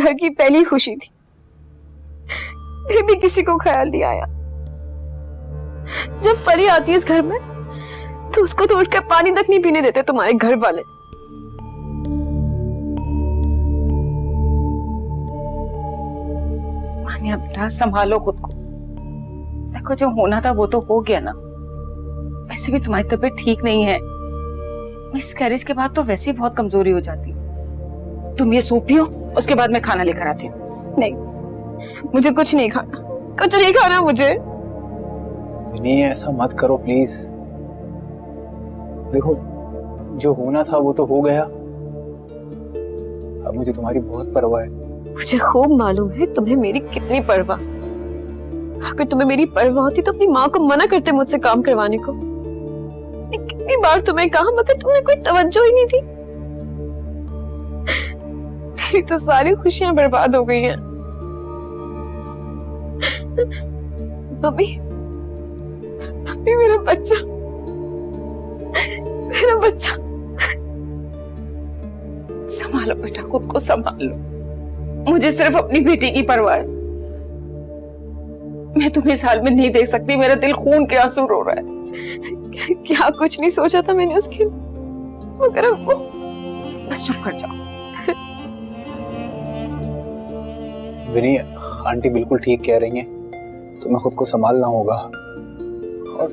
घर की पहली खुशी थी, फिर भी किसी को ख्याल नहीं आया। जब फरी आती है इस घर में तो उसको तो उठकर पानी तक नहीं पीने देते तुम्हारे घर वाले। मानिया बेटा, संभालो खुद को। देखो, जो होना था वो तो हो गया ना। वैसे भी तुम्हारी तबीयत ठीक नहीं है। मिसकैरेज के बाद तो वैसे ही बहुत कमजोरी हो जाती है। तुम ये सूप पियो, उसके बाद मैं खाना लेकर आती हूँ। नहीं, मुझे कुछ नहीं खाना, कुछ नहीं खाना मुझे। नहीं, ऐसा मत करो प्लीज। देखो, जो होना था वो तो हो गया। अब मुझे तुम्हारी बहुत परवाह है। मुझे खूब मालूम है तुम्हें मेरी कितनी परवाह। अगर तुम्हें मेरी परवाह होती तो अपनी माँ को मना करते मुझसे काम करवाने को। कितनी बार तुम्हें कहा, मगर तुमने कोई तवज्जो ही नहीं दी। मेरी तो सारी खुशियां बर्बाद हो गई हैं। मम्मी, मम्मी, मेरा बच्चा, मेरा बच्चा। संभालो बेटा, खुद को संभालो। मुझे सिर्फ अपनी बेटी की परवाह है। मैं तुम्हें इस हाल में नहीं देख सकती। मेरा दिल खून के आंसू रो रहा है। क्या कुछ नहीं सोचा था मैंने उसके, मगर अब वो। बस चुप कर जाओ। विनी, आंटी बिल्कुल ठीक कह रही हैं। तुम्हें खुद को संभालना होगा। और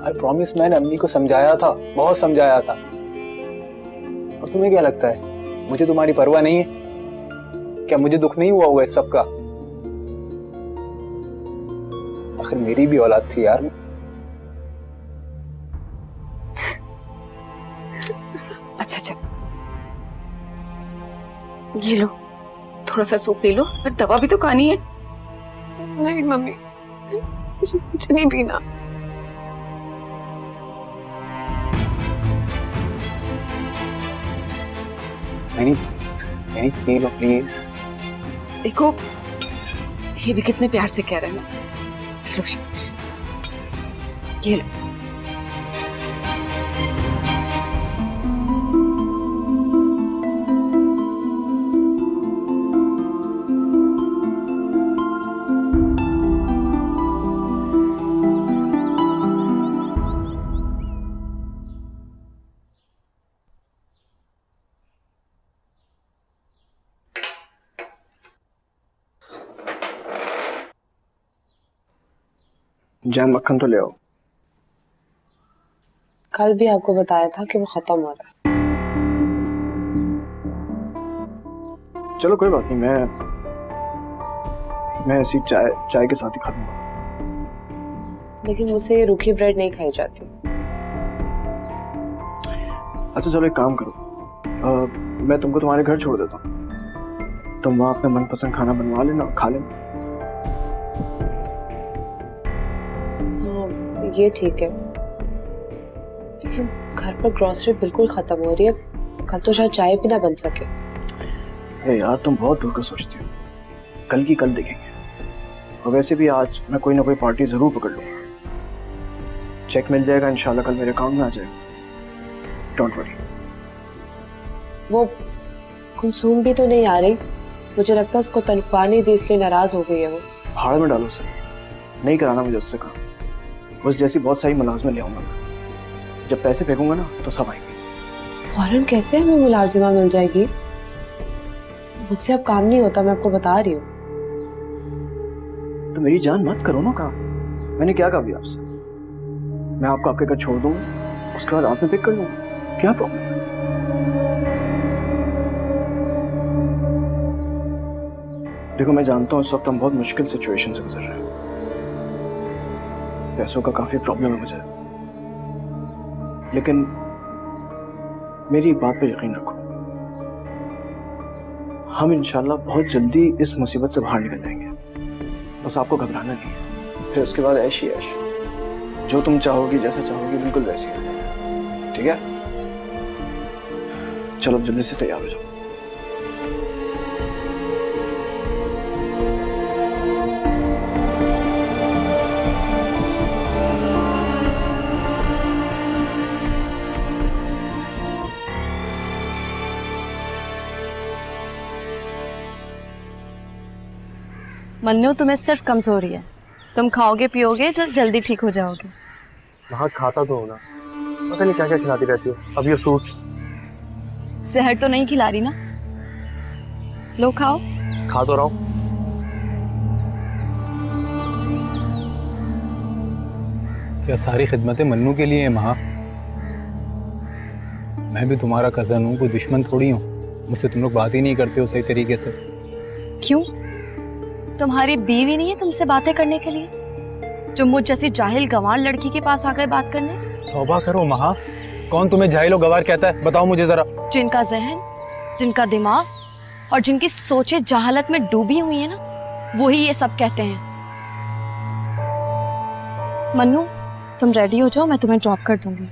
आई प्रॉमिस, मैंने अम्मी को समझाया था, बहुत समझाया था। और तुम्हें क्या लगता है मुझे तुम्हारी परवाह नहीं है? क्या मुझे दुख नहीं हुआ होगा इस सब का? आखिर मेरी भी औलाद थी यार। अच्छा चल, ये लो, थोड़ा सा सूप पी लो, फिर दवा भी तो खानी है। नहीं मम्मी, मुझे नहीं पीना। नहीं, पी लो प्लीज। देखो, ये भी कितने प्यार से कह रहे हैं ना। लो शाबाश, ये लो। जैम मक्खन तो ले आओ। कल भी आपको बताया था कि वो खत्म हो रहा है। चलो कोई बात नहीं, मैं ऐसी चाय के साथ ही खा लूंगा। लेकिन मुझसे ये रूखी ब्रेड नहीं खाई जाती। अच्छा चलो एक काम करो, मैं तुमको तुम्हारे घर छोड़ देता हूँ। तुम वहाँ अपना मनपसंद खाना बनवा लेना और खा लेना। हाँ ये ठीक है, लेकिन घर पर ग्रोसरी बिल्कुल खत्म हो रही है। कल तो शायद चाय भी ना बन सके। अरे यार, तुम बहुत दूर का सोचती हो। कल की कल देखेंगे। और वैसे भी आज मैं कोई ना कोई पार्टी जरूर पकड़ लूंगा। चेक मिल जाएगा इंशाल्लाह, कल मेरे अकाउंट में आ जाएगा। Don't worry. वो कुलसूम भी तो नहीं आ रही। मुझे लगता है उसको तनख्वाह नहीं दी इसलिए नाराज हो गई है वो। भाड़ में डालो सर, नहीं कराना मुझे उससे काम। उस जैसी बहुत सारी मुलाजमें ले आऊंगा मैं। जब पैसे फेंकूंगा ना तो सब आएंगे। फौरन कैसे हमें मुलाजिमा मिल जाएगी? मुझसे अब काम नहीं होता, मैं आपको बता रही हूँ। तो मेरी जान मत करो ना काम। मैंने क्या कहा भी आपसे? मैं आपको आपके घर छोड़ दूंगा, उसके बाद आप में पिक कर लूंगा। क्या प्रॉब्लम है? देखो मैं जानता हूँ इस वक्त हम बहुत मुश्किल सिचुएशन से गुजर रहे हैं। पैसों का काफी प्रॉब्लम है मुझे, लेकिन मेरी एक बात पे यकीन रखो, हम इंशाल्लाह बहुत जल्दी इस मुसीबत से बाहर निकल जाएंगे। बस आपको घबराना नहीं है। फिर उसके बाद ऐश ही ऐश, जो तुम चाहोगी जैसा चाहोगी बिल्कुल वैसी है। ठीक है, चलो जल्दी से तैयार हो जाओ। मन्नू, तुम्हें सिर्फ कमजोरी है। तुम खाओगे पियोगे जो जल्दी ठीक हो जाओगे। वहाँ खाता तो होना, पता नहीं क्या क्या खिलाती रहती हो। अब ये फ्रूट्स जहर तो नहीं खिला रही ना? लो खाओ। खा तो रहा हूँ। क्या सारी खिदमतें मन्नू के लिए हैं माँ? मैं भी तुम्हारा कज़न हूँ, कोई दुश्मन थोड़ी हूँ। मुझसे तुम लोग बात ही नहीं करते हो सही तरीके से। क्यों? तुम्हारी बीवी नहीं है तुमसे बातें करने के लिए, जो मुझ जैसी जाहिल गंवार लड़की के पास आ गए बात करने? तौबा करो माँ, कौन तुम्हें जाहिल और गवार कहता है? बताओ मुझे जरा। जिनका जहन, जिनका दिमाग और जिनकी सोचें जहालत में डूबी हुई है ना, वही ये सब कहते हैं। मन्नू, तुम रेडी हो जाओ, मैं तुम्हें ड्रॉप कर दूंगी।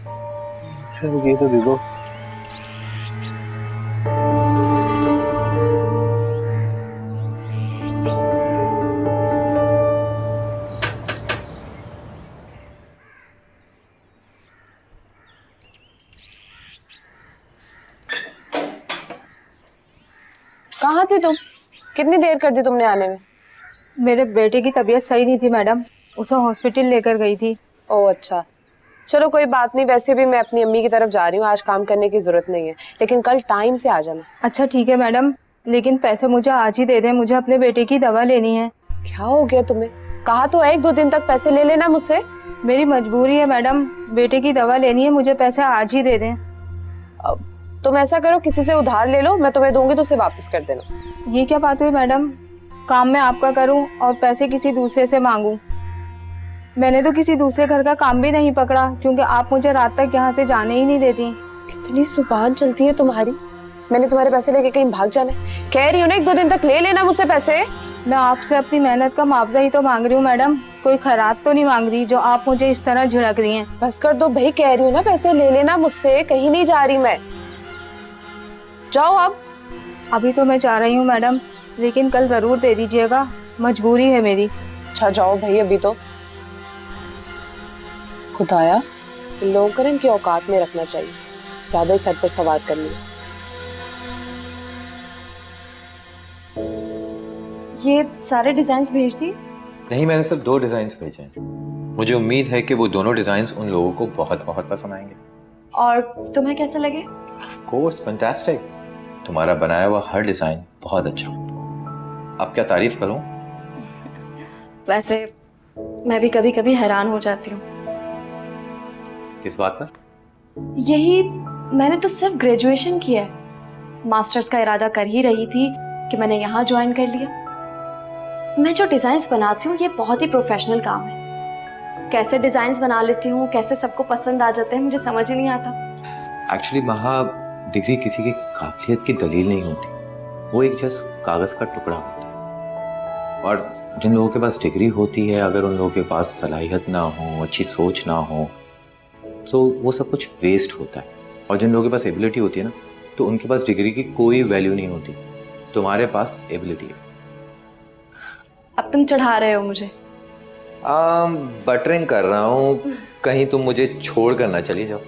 चलो ये तो दे दो। कहाँ थी तुम? कितनी देर कर दी तुमने आने में? मेरे बेटे की तबीयत सही नहीं थी मैडम, उसे हॉस्पिटल लेकर गई थी। ओह अच्छा, चलो कोई बात नहीं। वैसे भी मैं अपनी अम्मी की तरफ जा रही हूँ, आज काम करने की जरूरत नहीं है, लेकिन कल टाइम से आ जाना। अच्छा ठीक है मैडम, लेकिन पैसे मुझे आज ही दे दें, मुझे अपने बेटे की दवा लेनी है। क्या हो गया तुम्हें? कहा तो है 1-2 दिन तक पैसे ले लेना मुझसे। मेरी मजबूरी है मैडम, बेटे की दवा लेनी है, मुझे पैसे आज ही दे दें। तुम ऐसा करो, किसी से उधार ले लो, मैं तुम्हें दूंगी तो उसे वापस कर देना। ये क्या बात हुई मैडम? काम मैं आपका करूं और पैसे किसी दूसरे से मांगूं? मैंने तो किसी दूसरे घर का काम भी नहीं पकड़ा, क्योंकि आप मुझे रात तक यहाँ से जाने ही नहीं देती। कितनी जुबान चलती है तुम्हारी। मैंने तुम्हारे पैसे लेके कहीं भाग जाना है? कह रही हूँ ना 1-2 दिन तक ले लेना मुझसे पैसे। मैं आपसे अपनी मेहनत का मुआवजा ही तो मांग रही हूँ मैडम, कोई खैरात तो नहीं मांग रही जो आप मुझे इस तरह झिड़क रही हैं। बस कर दो भाई, कह रही हूँ ना पैसे ले लेना मुझसे, कहीं नहीं जा रही मैं। जाओ अब। अभी तो मैं जा रही हूँ मैडम, लेकिन कल जरूर दे दीजिएगा, मजबूरी है मेरी। अच्छा जाओ भाई अभी तो। खुदाया, इन लोगों को इनकी औकात में रखना चाहिए, ज्यादा ही सर पर सवार कर लिया। ये सारे डिजाइन भेज दिए? नहीं, मैंने सिर्फ 2 डिजाइन भेजे हैं। मुझे उम्मीद है कि वो दोनों डिजाइन उन लोगों को बहुत बहुत पसंद आएंगे। और तुम्हें कैसे लगे? Of course, fantastic. तुम्हारा बनाया हुआ हर डिजाइन बहुत अच्छा। अब क्या तारीफ करूं? वैसे मैं भी कभी कभी हैरान हो जाती हूँ। किस बात पर? यही, मैंने तो सिर्फ ग्रेजुएशन किया है, मास्टर्स का इरादा कर ही रही थी कि मैंने यहाँ ज्वाइन कर लिया। मैं जो डिजाइन्स बनाती हूँ ये बहुत ही प्रोफेशनल काम है। कैसे डिजाइन्स बना लेती हूँ, कैसे सबको पसंद आ जाते हैं, मुझे समझ ही नहीं आता। एक्चुअली महा, डिग्री किसी की काबिलियत की दलील नहीं होती, वो एक जस्ट कागज का टुकड़ा होता है। और जिन लोगों के पास डिग्री होती है, अगर उन लोगों के पास सलाहियत ना हो, अच्छी सोच ना हो, तो वो सब कुछ वेस्ट होता है। और जिन लोगों के पास एबिलिटी होती है ना, तो उनके पास डिग्री की कोई वैल्यू नहीं होती। तुम्हारे पास एबिलिटी है। अब तुम चढ़ा रहे हो मुझे। बटरिंग कर रहा हूँ, कहीं तुम मुझे छोड़ कर ना चली जाओ।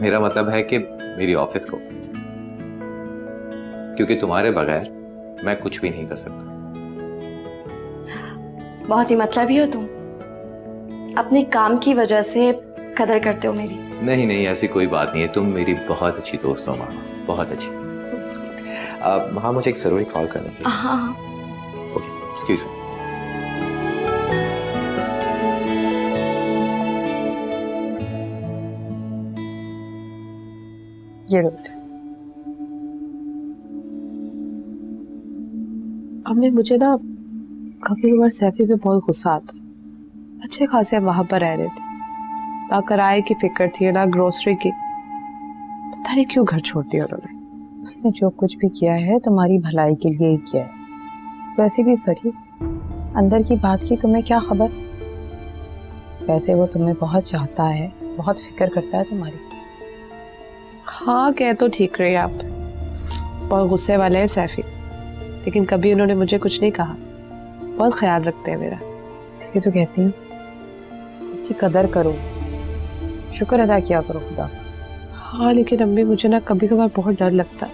मेरा मतलब है कि मेरी ऑफिस को, क्योंकि तुम्हारे बगैर मैं कुछ भी नहीं कर सकता। बहुत ही मतलबी हो तुम, अपने काम की वजह से कदर करते हो मेरी। नहीं नहीं, ऐसी कोई बात नहीं है, तुम मेरी बहुत अच्छी दोस्त हो मामा, बहुत अच्छी। हाँ, मुझे एक जरूरी कॉल करनी है। हाँ। Okay, excuse me. ये लो। अम्मी, मुझे ना कभी कभार सैफी पे बहुत गुस्सा आता। अच्छे खासे वहां पर रह रहे थे, ना किराए की फिक्र थी ना ग्रोसरी की, पता नहीं क्यों घर छोड़ दिया उन्होंने। उसने जो कुछ भी किया है तुम्हारी भलाई के लिए ही किया है। वैसे भी परी, अंदर की बात की तुम्हें क्या खबर? वैसे वो तुम्हें बहुत चाहता है, बहुत फिक्र करता है तुम्हारी। हाँ, कह तो ठीक रही आप, बहुत गुस्से वाले हैं सैफी, लेकिन कभी उन्होंने मुझे कुछ नहीं कहा। बहुत ख्याल रखते हैं मेरा, इसलिए तो कहती हूँ उसकी कदर करो, शुक्र अदा किया करो खुदा। हाँ, लेकिन अम्मी मुझे ना कभी कभार बहुत डर लगता है।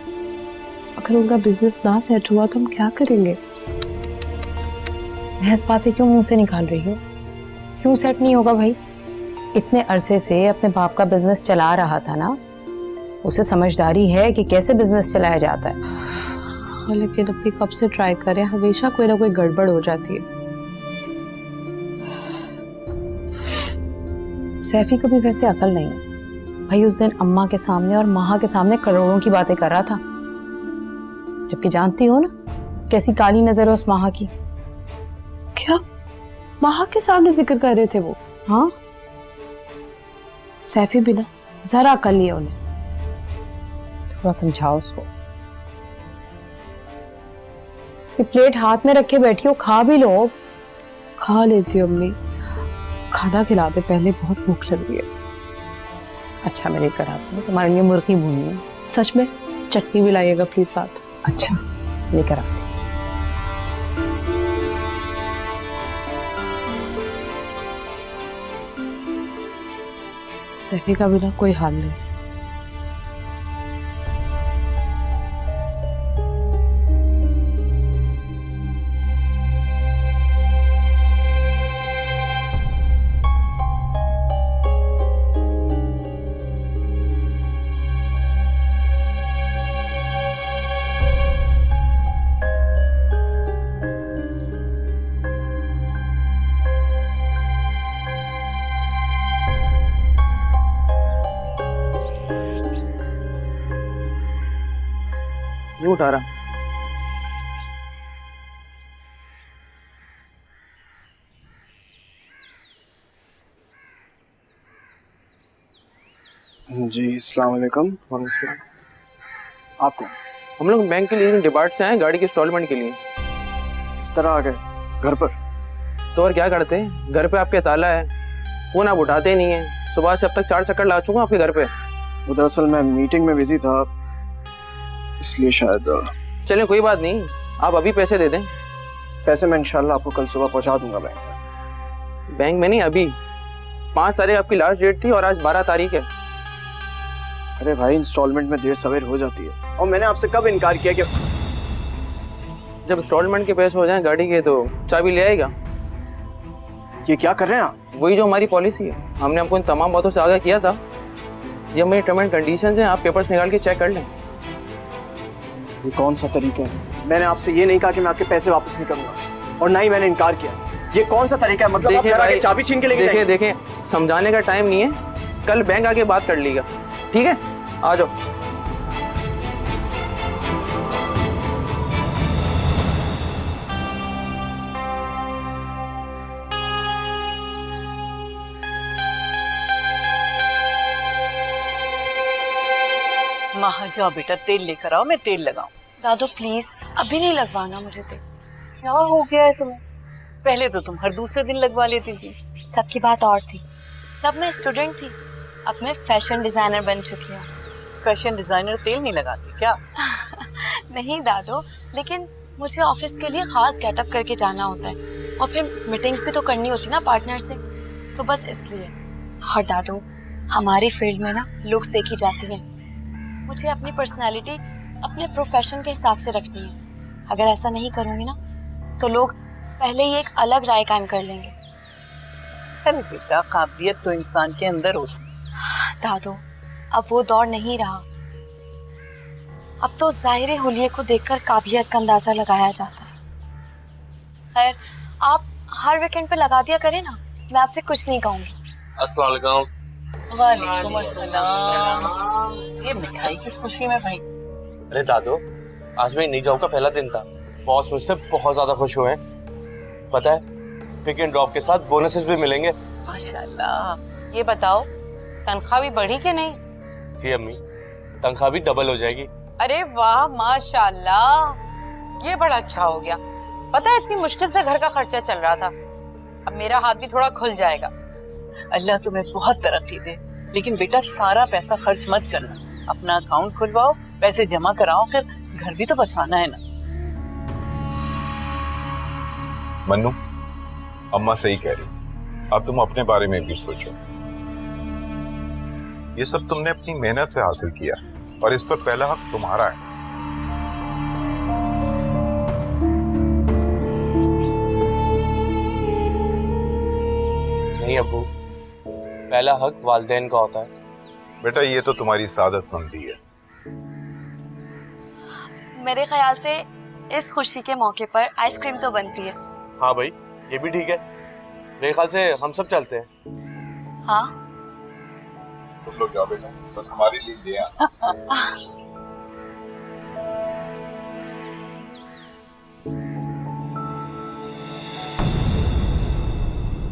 अब अगर उनका बिजनेस ना सेट हुआ तो हम क्या करेंगे? बहस बातें क्यों मुंह से निकाल रही हो? क्यों सेट नहीं होगा भाई? इतने अरसे से अपने बाप का बिजनेस चला रहा था ना, उसे समझदारी है कि कैसे बिजनेस चलाया जाता है। हाँ, लेकिन अभी कब से ट्राई करें, हमेशा कोई ना कोई गड़बड़ हो जाती है। सैफी को भी वैसे अकल नहीं है भाई। उस दिन अम्मा के सामने और माँ के सामने करोड़ों की बातें कर रहा था, जबकि जानती हो ना कैसी काली नजर है उस माँ की। क्या माँ के सामने जिक्र कर रहे थे वो? हाँ, सैफी भी ना जरा अकल नहीं है उन्हें। थोड़ा समझाओ उसको। ये प्लेट हाथ में रखे बैठी हो, खा भी लो। खा लेती हूँ अम्मी, खाना खिला दे पहले, बहुत भूख लग रही है। अच्छा, मैं लेकर आती हूँ तुम्हारे लिए मुर्गी भूनी है। सच में? चटनी भी लाइएगा प्लीज साथ। अच्छा, लेकर आती हूँ। सैफी का भी ना कोई हाल नहीं। नहीं उठा रहा। जी, अस्सलाम वालेकुम। वालेकुम सलाम। आप कौन? हम लोग बैंक के लीजिंग डिपार्ट से आए गाड़ी के इंस्टॉलमेंट के लिए। इस तरह आ गए घर पर? तो और क्या करते हैं, घर पे आपके ताला है, फोन आप उठाते ही नहीं है। सुबह से अब तक 4 चक्कर ला चुका आपके घर पे। वो दरअसल मैं मीटिंग में बिजी था, इसलिए शायद। चलिए कोई बात नहीं, आप अभी पैसे दे दें। पैसे मैं इंशाल्लाह आपको कल सुबह पहुंचा दूंगा बैंक में। बैंक में नहीं, अभी 5 तारीख आपकी लास्ट डेट थी और आज 12 तारीख है। अरे भाई, इंस्टॉलमेंट में देर सवेर हो जाती है, और मैंने आपसे कब इनकार किया कि जब इंस्टॉलमेंट के पैसे हो जाएं गाड़ी के तो चाबी ले आएगा। ये क्या कर रहे हैं आप? वही जो हमारी पॉलिसी है, हमने आपको इन तमाम बातों से आगाह किया था। ये हमारी टर्म एंड कंडीशंस हैं, आप पेपर्स निकाल के चेक कर लें। ये कौन सा तरीका है? मैंने आपसे ये नहीं कहा कि मैं आपके पैसे वापस नहीं करूंगा, और ना ही मैंने इनकार किया। ये कौन सा तरीका है? मतलब आप घर आके चाबी छीन के लेके जाएंगे? देखें, समझाने का टाइम नहीं है, कल बैंक आके बात कर लीजिएगा, ठीक है? आ जाओ। माँ जाओ बेटा, तेल लेकर आओ, मैं तेल लगाऊं। दादू प्लीज, अभी नहीं लगवाना मुझे तेल। क्या हो गया है तुम्हें? पहले तो तुम हर दूसरे दिन लगवा लेती थी। तब की बात और थी, तब मैं स्टूडेंट थी, अब मैं फैशन डिजाइनर बन चुकी हूँ। फैशन डिजाइनर तेल नहीं लगाती क्या? नहीं दादू, लेकिन मुझे ऑफिस के लिए खास गेटअप करके जाना होता है, और फिर मीटिंग्स भी तो करनी होती ना पार्टनर से, तो बस इसलिए। और दादू, हमारी फील्ड में ना लुक्स देखी जाती हैं, मुझे अपनी पर्सनालिटी अपने प्रोफेशन के हिसाब से रखनी है। अगर ऐसा नहीं करूंगी ना तो लोग पहले ही एक अलग राय कायम कर लेंगे। अरे बेटा, काबिलियत तो इंसान के अंदर होती है। दादू, अब वो दौर नहीं रहा। अब तो ज़ाहिर हुलिये को देखकर काबिलियत का अंदाजा लगाया जाता है। खैर, आप हर वीकेंड पे लगा दिया करें ना, मैं आपसे कुछ नहीं कहूंगी। अस्सलाम वालेकुम। वालेकुम अस्सलाम। ये मिठाई किस खुशी में भाई? अरे दादू, आज मेरी नई जॉब का पहला दिन था, बॉस मुझसे बहुत ज्यादा खुश हुए हैं। पता है, पिक एंड ड्रॉप के साथ बोनसेस भी मिलेंगे। माशाल्लाह। ये बताओ, तनख्वाह भी बढ़ी कि नहीं? जी अम्मी, तनख्वाह भी डबल हो जाएगी। अरे वाह, माशाल्लाह, ये बड़ा अच्छा हो गया। पता है, इतनी मुश्किल से घर का खर्चा चल रहा था, अब मेरा हाथ भी थोड़ा खुल जाएगा। अल्लाह तुम्हें बहुत तरक्की दे, लेकिन बेटा सारा पैसा खर्च मत करना। अपना अकाउंट खुलवाओ, पैसे जमा कराओ, फिर घर भी तो बसाना है ना। मन्नू, अम्मा सही कह रही, अब तुम अपने बारे में भी सोचो। ये सब तुमने अपनी मेहनत से हासिल किया, और इस पर पहला हक तुम्हारा है। पहला हक वालिदैन का होता है। बेटा ये तो तुम्हारी सादतमंदी है। मेरे ख्याल से इस खुशी के मौके पर आइसक्रीम तो बनती है। हाँ भाई, ये भी ठीक है। मेरे ख्याल से हम सब चलते हैं। हाँ तुम लोग जाओ बेटा, बस हमारे लिए ले आ।